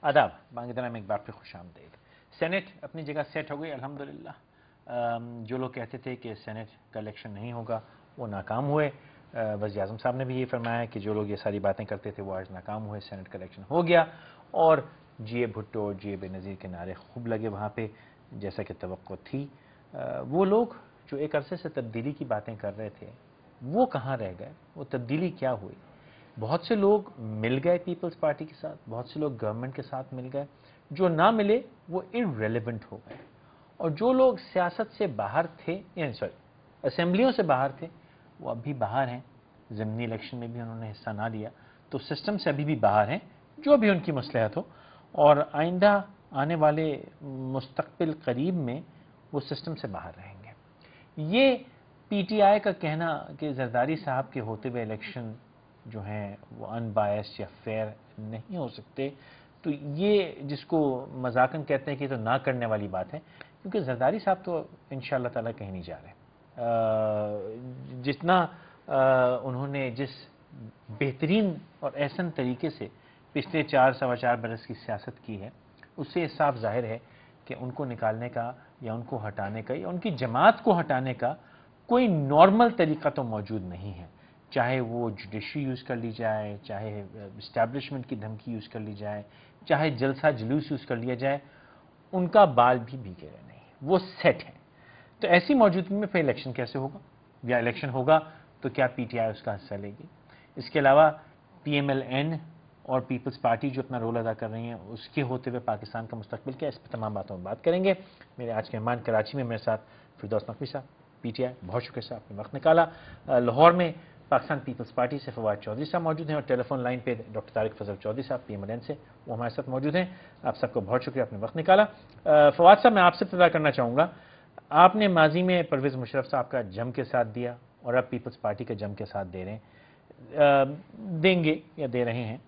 आदाब बांग्लादेश में एक बार फिर खुशामदीद। सेनेट अपनी जगह सेट हो गई अल्हम्दुलिल्लाह। जो लोग कहते थे कि सेनेट का इलेक्शन नहीं होगा वो नाकाम हुए। वज़ीर आज़म साहब ने भी ये फरमाया कि जो लोग ये सारी बातें करते थे वो आज नाकाम हुए, सेनेट का इलेक्शन हो गया और जी भुट्टो जी बेनज़ीर के नारे खूब लगे वहाँ पे जैसा कि तवक्को थी। वो लोग जो एक अरसे से तब्दीली की बातें कर रहे थे वो कहाँ रह गए, वो तब्दीली क्या हुई? बहुत से लोग मिल गए पीपल्स पार्टी के साथ, बहुत से लोग गवर्नमेंट के साथ मिल गए, जो ना मिले वो इररेलेवेंट हो गए और जो लोग सियासत से बाहर थे असेंबलियों से बाहर थे वो अभी बाहर हैं। ज़मीनी इलेक्शन में भी उन्होंने हिस्सा ना लिया तो सिस्टम से अभी भी बाहर हैं, जो भी उनकी मसलहत हो, और आइंदा आने वाले मुस्तकबिल करीब में वो सिस्टम से बाहर रहेंगे। ये पीटीआई का कहना कि जरदारी साहब के होते हुए इलेक्शन जो हैं वो अनबायस्ड या फेयर नहीं हो सकते, तो ये जिसको मजाकन कहते हैं कि तो ना करने वाली बात है, क्योंकि जरदारी साहब तो इंशाअल्लाह ताला कहीं नहीं जा रहे। जितना उन्होंने जिस बेहतरीन और एहसन तरीके से पिछले 4 सवा 4 बरस की सियासत की है, उससे साफ जाहिर है कि उनको निकालने का या उनको हटाने का या उनकी जमात को हटाने का कोई नॉर्मल तरीका तो मौजूद नहीं है। चाहे वो जुडिशरी यूज़ कर ली जाए, चाहे इस्टेब्लिशमेंट की धमकी यूज़ कर ली जाए, चाहे जलसा जुलूस यूज़ कर लिया जाए, उनका बाल भी भीगे रहे नहीं, वो सेट है। तो ऐसी मौजूदगी में फिर इलेक्शन कैसे होगा, या इलेक्शन होगा तो क्या पीटीआई उसका हिस्सा लेगी? इसके अलावा पीएमएलएन और पीपल्स पार्टी जो अपना रोल अदा कर रही हैं, उसके होते हुए पाकिस्तान का मुस्तकबिल क्या, इस पर तमाम बातों में बात करेंगे। मेरे आज के मेहमान कराची में मेरे साथ फिरदौस नकवी साहब पीटीआई, बहुत शुक्रिया साहब आपने वक्त निकाला। लाहौर में पाकिस्तान पीपल्स पार्टी से फवाद चौधरी साहब मौजूद हैं और टेलीफोन लाइन पे डॉक्टर तारिक फजल चौधरी साहब पीएमएलएन से, वो हमारे साथ मौजूद हैं। आप सबको बहुत शुक्रिया आपने वक्त निकाला। फवाद साहब, मैं आपसे इब्तिदा करना चाहूँगा, आपने माजी में परवेज़ मुशर्रफ साहब का जम के साथ दिया और अब पीपल्स पार्टी का जम के साथ दे रहे हैं, देंगे या दे रहे हैं।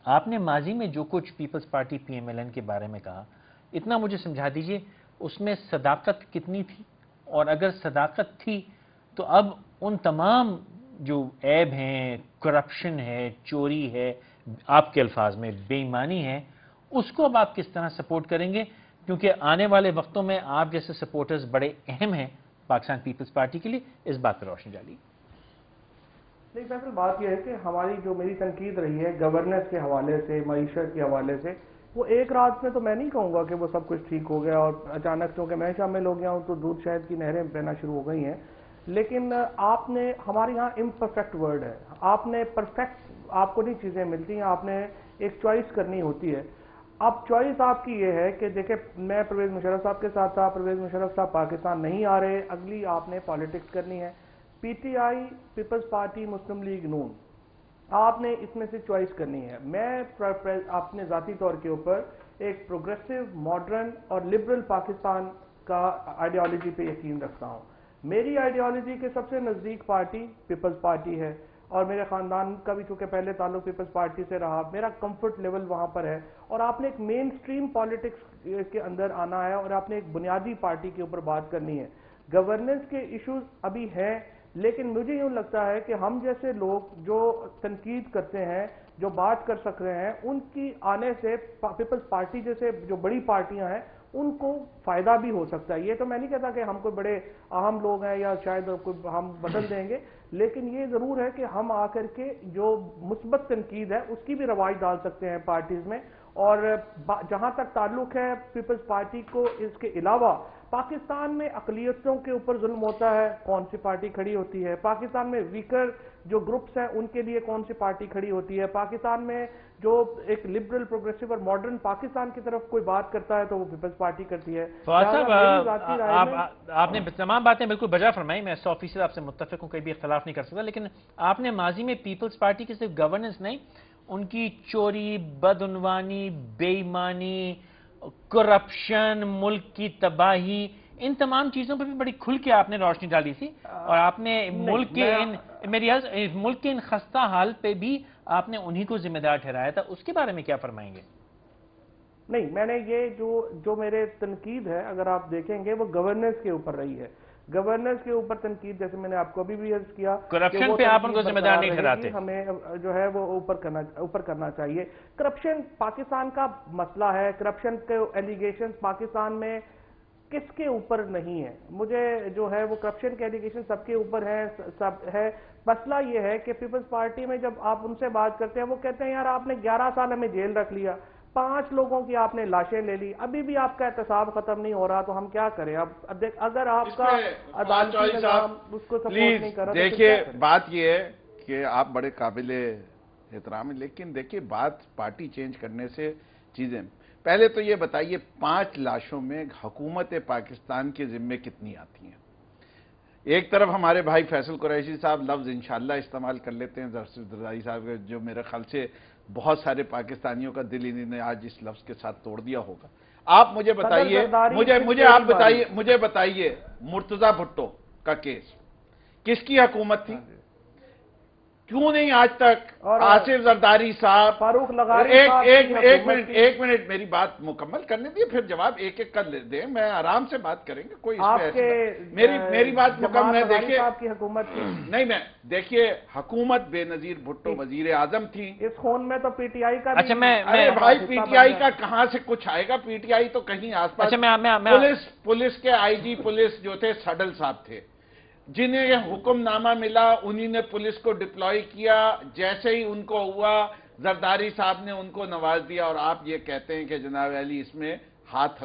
आपने माजी में जो कुछ पीपल्स पार्टी पीएमएलएन के बारे में कहा, इतना मुझे समझा दीजिए, उसमें सदाकत कितनी थी, और अगर सदाकत थी तो अब उन तमाम जो ऐब हैं, करप्शन है, चोरी है, आपके अल्फाज में बेईमानी है, उसको अब आप किस तरह सपोर्ट करेंगे? क्योंकि आने वाले वक्तों में आप जैसे सपोर्टर्स बड़े अहम हैं पाकिस्तान पीपल्स पार्टी के लिए, इस बात पर रोशनी डालिए। नहीं फैसल, बात यह है कि हमारी जो मेरी तनकीद रही है गवर्नेंस के हवाले से, मईशत के हवाले से, वो एक रात में तो मैं नहीं कहूँगा कि वो सब कुछ ठीक हो गया और अचानक क्योंकि मैं शामिल हो गया हूँ तो दूध शहद की नहरें बहना शुरू हो गई हैं। लेकिन आपने, हमारे यहाँ इम्परफेक्ट वर्ड है, आपने परफेक्ट, आपको नहीं चीज़ें मिलती हैं, आपने एक चॉइस करनी होती है। अब चॉइस आपकी ये है कि देखिए, मैं परवेज़ मुशर्रफ साहब के साथ था, परवेज़ मुशर्रफ साहब पाकिस्तान नहीं आ रहे, अगली आपने पॉलिटिक्स करनी है। पीटीआई, पीपल्स पार्टी, मुस्लिम लीग नून, आपने इसमें से चॉइस करनी है। मैं अपने ज़ाती तौर के ऊपर एक प्रोग्रेसिव, मॉडर्न और लिबरल पाकिस्तान का आइडियोलॉजी पे यकीन रखता हूँ। मेरी आइडियोलॉजी के सबसे नज़दीक पार्टी पीपल्स पार्टी है और मेरे ख़ानदान का भी चूँकि पहले ताल्लुक पीपल्स पार्टी से रहा, मेरा कंफर्ट लेवल वहाँ पर है। और आपने एक मेन स्ट्रीम पॉलिटिक्स के अंदर आना है और आपने एक बुनियादी पार्टी के ऊपर बात करनी है। गवर्नेंस के इश्यूज अभी हैं, लेकिन मुझे यूँ लगता है कि हम जैसे लोग जो तनकीद करते हैं, जो बात कर सक रहे हैं, उनकी आने से पीपल्स पार्टी जैसे जो बड़ी पार्टियां हैं उनको फायदा भी हो सकता है। ये तो मैं नहीं कहता कि हम कोई बड़े अहम लोग हैं या शायद कोई हम बदल देंगे, लेकिन ये जरूर है कि हम आकर के जो मुस्बत तनकीद है उसकी भी रवाज डाल सकते हैं पार्टीज में। और जहां तक ताल्लुक है पीपल्स पार्टी को, इसके अलावा पाकिस्तान में अकलियतों के ऊपर जुल्म होता है, कौन सी पार्टी खड़ी होती है? पाकिस्तान में वीकर जो ग्रुप्स हैं उनके लिए कौन सी पार्टी खड़ी होती है? पाकिस्तान में जो एक लिबरल, प्रोग्रेसिव और मॉडर्न पाकिस्तान की तरफ कोई बात करता है तो वो पीपल्स पार्टी करती है। फवाद साहब, आपने तमाम बातें बिल्कुल बजा फरमाई, मैं 100% आपसे मुत्तफिक हूँ, कोई भी इख्तलाफ नहीं कर सकता, लेकिन आपने माजी में पीपल्स पार्टी की सिर्फ गवर्नेंस नहीं, उनकी चोरी, बदउनवानी, बेईमानी, करप्शन, मुल्क की तबाही, इन तमाम चीजों पर भी बड़ी खुल के आपने रोशनी डाली थी और आपने मुल्क के इन खस्ता हाल पे भी आपने उन्हीं को जिम्मेदार ठहराया था। उसके बारे में क्या फरमाएंगे? नहीं, मैंने ये जो मेरे तनकीद है, अगर आप देखेंगे वो गवर्नेंस के ऊपर रही है। گورننس کے اوپر تنقید، جیسے میں نے آپ کو ابھی بھی عرض کیا، کرپشن پہ آپ ان کو ذمہ دار نہیں ٹھہراتے؟ ہمیں جو ہے وہ اوپر کرنا چاہیے۔ کرپشن پاکستان کا مسئلہ ہے، کرپشن کے ایلیگیشن پاکستان میں کس کے اوپر نہیں ہے؟ مجھے جو ہے وہ کرپشن کے ایلیگیشن سب کے اوپر ہے۔ مسئلہ یہ ہے کہ پیپلز پارٹی میں جب آپ ان سے بات کرتے ہیں وہ کہتے ہیں یار آپ نے 11 سال ہمیں جیل رکھ لیا، 5 لوگوں کی آپ نے لاشیں لے لی، ابھی بھی آپ کا احتساب ختم نہیں ہو رہا، تو ہم کیا کریں؟ اب اگر آپ کا عدالتی نظام اس کو سپورٹ نہیں کر رہا، دیکھیے بات یہ ہے کہ آپ بڑے قابل احترام ہیں، لیکن دیکھیے بات پارٹی چینج کرنے سے چیزیں، پہلے تو یہ بتائیے 5 لاشوں میں حکومت پاکستان کے ذمے کتنی آتی ہیں؟ ایک طرف ہمارے بھائی فیصل قریشی صاحب لفظ انشاءاللہ استعمال کر لیتے ہیں، زرداری صاحب جو میرے خیال سے بہت سارے پاکستانیوں کا دل انہوں نے آج اس لفظ کے ساتھ توڑ دیا ہوگا۔ آپ مجھے بتائیے، مجھے بتائیے مرتضی بھٹو کا کیس کس کی حکومت تھی؟ کیوں نہیں آج تک آصف زرداری صاحب، فاروق لغاری ایک منٹ میری بات مکمل کرنے دیے، پھر جواب ایک ایک کر دیں، میں آرام سے بات کریں گے، کوئی اس پہ میری بات مکمل ہے۔ دیکھیے نہیں، میں دیکھیے حکومت بے نظیر بھٹو وزیر اعظم تھی، اس خون میں تو پی ٹی آئی کا، اچھا ارے بھائی پی ٹی آئی کا کہاں سے کچھ آئے گا؟ پی ٹی آئی تو کہیں آس پاس، پولیس کے آئی جی پولیس جو تھے سڈل صاحب تھے، جنہیں حکم نامہ ملا انہی نے پولیس کو ڈپلوئی کیا، جیسے ہی ان کو ہوا زرداری صاحب نے ان کو نواز دیا، اور آپ یہ کہتے ہیں کہ جناب علی اس میں ہاتھ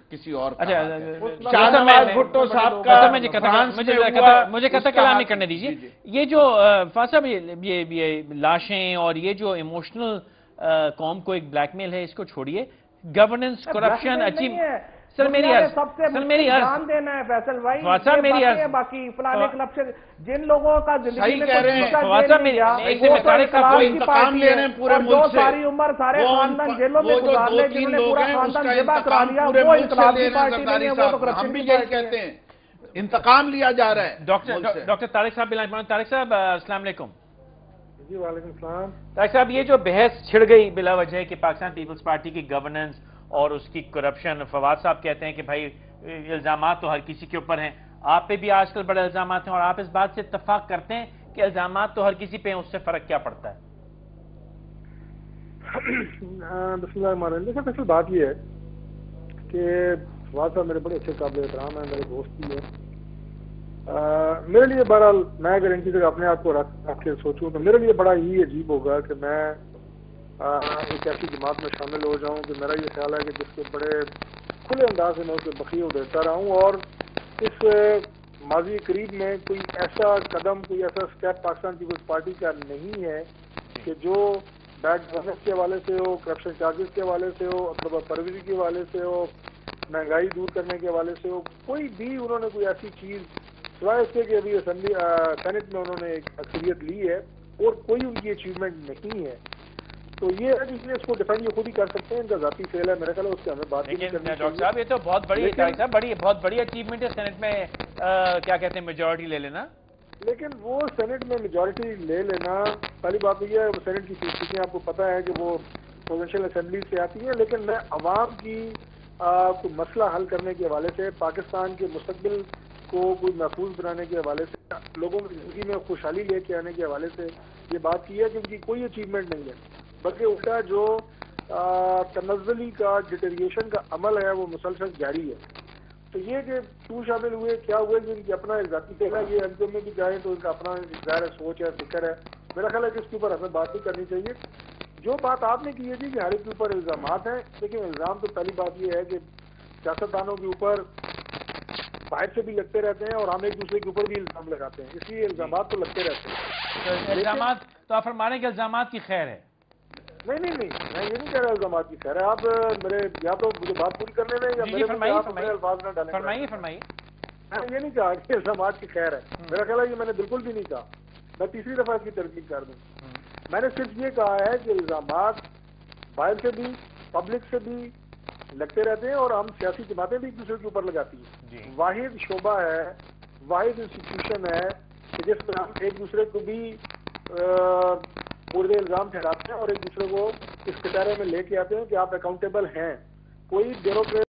کسی اور کا ہاتھ ہے۔ شاہ نواز بھٹو صاحب کا مجھے قطع کلامی کرنے دیجیے۔ یہ جو فاضل صاحب یہ لاشیں اور یہ جو ایموشنل قوم کو ایک بلیک میل ہے، اس کو چھوڑیے۔ گورننس، کرپشن، اچیو، سر میری عرض، جان دینا ہے فیصل بھائی، میری عرض، باقی فلانے کرپشن جن لوگوں کا زندگی میں انتقام لے رہے ہیں پورے ملک سے، ساری عمر سارے خاندان جیلوں میں گزار لے، جنہوں نے پورا خاندان ذبح کرا لیا، وہ انقلاب کی پارٹی نہیں ہے، وہ تو کرپشن کی پارٹی کہتے ہیں انتقام لیا جا رہا ہے۔ ڈاکٹر طارق صاحب، طارق صاحب السلام علیکم۔ جی وعلیکم السلام۔ طارق صاحب، یہ جو بحث چھڑ گئی بلا وجہ کہ پاکستان پیپلز پارٹی کی گورننس اور اس کی کرپشن، فواد صاحب کہتے ہیں کہ بھائی الزامات تو ہر کسی کے اوپر ہیں، آپ پہ بھی آج کل بڑے الزامات ہیں، اور آپ اس بات سے اتفاق کرتے ہیں کہ الزامات تو ہر کسی پہ ہیں، اس سے فرق کیا پڑتا ہے؟ بسم اللہ الرحمن الرحیم۔ دیکھیں اصل بات یہ ہے کہ فواد صاحب میرے بڑے اچھے قابل احترام ہیں، میرے دوست بھی ہیں۔ میرے لیے بہرحال میں اگر ان کی جگہ اپنے آپ کو رکھ کے سوچوں تو میرے لیے بڑا ہی عجیب ہوگا کہ میں ایک ایسی جماعت میں شامل ہو جاؤں کہ میرا یہ خیال ہے کہ جس کے بڑے کھلے انداز سے میں اسے بقیہ دیتا رہا ہوں، اور اس ماضی قریب میں کوئی ایسا قدم، کوئی ایسا اسٹیپ پاکستان پیپلز پارٹی کا نہیں ہے کہ جو بیڈ گورننس کے حوالے سے ہو، کرپشن چارجز کے حوالے سے ہو، اطلبہ پروری کے حوالے سے ہو، مہنگائی دور کرنے کے حوالے سے ہو، کوئی بھی انہوں نے کوئی ایسی چیز سوائے اس سے کہ ابھی اسمبلی سینٹ میں انہوں نے ایک اکثریت لی ہے اور کوئی ان کی اچیومنٹ نہیں ہے۔ تو یہ ہے کہ اس کو ڈیفینڈ یہ خود ہی کر سکتے ہیں، ان کا ذاتی فیل ہے، میرے خیال ہے اس سے ہمیں بات نہیں کرنی ڈاکٹر صاحب یہ تو بہت بڑی اچیومنٹ ہے سینٹ میں کیا کہتے ہیں میجورٹی لے لینا، لیکن وہ سینٹ میں میجورٹی لے لینا، پہلی بات یہ ہے سینٹ کی سیٹیں آپ کو پتہ ہے کہ وہ پروونشل اسمبلی سے آتی ہیں، لیکن میں عوام کی کوئی مسئلہ حل کرنے کے حوالے سے، پاکستان کے مستقبل کو کوئی محفوظ بنانے کے حوالے سے، لوگوں کی زندگی میں خوشحالی لے کے آنے کے حوالے سے یہ بات کی ہے کہ ان کی کوئی اچیومنٹ نہیں ہے، بلکہ الٹا جو تنزلی کا ڈیٹیریشن کا عمل ہے وہ مسلسل جاری ہے۔ تو یہ کہ کیوں شامل ہوئے، کیا ہوئے، کہ ان کی اپنا ایک ذاتی فیل ہے، یہ ایم کیو ایم میں بھی جائیں تو ان کا اپنا ظاہر ہے سوچ ہے، فکر ہے، میرا خیال ہے کہ اس کے اوپر ہمیں بات نہیں کرنی چاہیے۔ جو بات آپ نے کی ہے جی کہ ہر ایک کے اوپر الزامات ہیں، لیکن الزام تو پہلی بات یہ ہے کہ سیاستدانوں کے اوپر باہر سے بھی لگتے رہتے ہیں اور ہم ایک دوسرے کے اوپر بھی الزام لگاتے ہیں، اس لیے الزامات تو لگتے رہتے ہیں۔ الزامات تو آپ فرما رہے ہیں کہ الزامات کی خیر ہے؟ نہیں، میں یہ نہیں کہہ رہا الزامات کی خیر ہے، آپ میرے یا تو مجھے بات پوری کرنے میں یا میرے الفاظ نہ ڈالیں۔ فرمائیے۔ میں نے یہ نہیں کہا کہ الزامات کی خیر ہے، میرا خیال ہے یہ میں نے بالکل بھی نہیں کہا، میں تیسری دفعہ اس کی ترکیب کر دوں۔ میں نے صرف یہ کہا ہے کہ الزامات باہر سے بھی پبلک سے بھی لگتے رہتے ہیں اور ہم سیاسی جماعتیں بھی ایک دوسرے کے اوپر لگاتی ہیں۔ واحد شعبہ ہے، واحد انسٹیٹیوشن ہے کہ جس میں ہم ایک دوسرے کو بھی مورد الزام ٹھہراتے ہیں اور ایک دوسرے کو اس کٹہرے میں لے کے آتے ہیں کہ آپ اکاؤنٹیبل ہیں۔ کوئی بیوروکریٹ